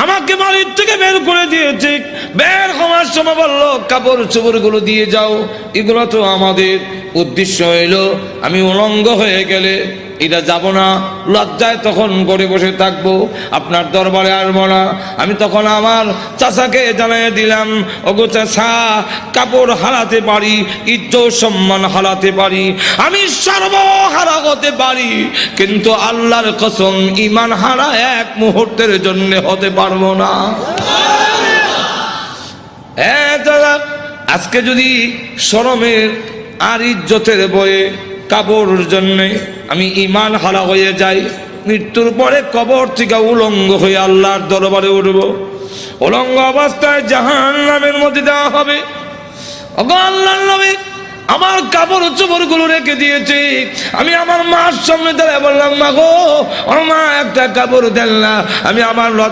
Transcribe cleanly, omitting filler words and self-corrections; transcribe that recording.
আমাকে বাড়ির থেকে বের করে দিয়েছে। বের হওয়ার সময় বললো কাপড় চোপড় গুলো দিয়ে যাও, এগুলো তো আমাদের। উদ্দেশ্য হইল আমি উলঙ্গ হয়ে গেলে এটা যাব না, লজ্জায় তখন করে বসে থাকবো, আপনার দরবারে আসবো না। আমি তখন আমার চাচাকে জানিয়ে দিলাম, ওগো চাচা, কাপড় হারাতে পারি, ইজ্জত সম্মান হারাতে পারি, আমি সর্বহারা হতে পারি, কিন্তু আল্লাহর কসম ঈমান হারা এক মুহূর্তের জন্য হতে পারবো না। আজকে যদি শরমের আর ইজ্জতের বয়ে কাপড়ের জন্য আমি ঈমান হারা হয়ে যাই, মৃত্যুর পরে কবর থেকে উলঙ্গ হয়ে আল্লাহর দরবারে উঠব, উলঙ্গ অবস্থায় জাহান্নামের মধ্যে দেওয়া হবে। ওগো আল্লাহর নবী, আমার কাপড় চোপড় গুলো রেখে দিয়েছে। আমি আমার মার সামনে দাঁড়ায় বললাম, মা গো, ও মা, একটা কাপড় দেন না, আমি আমার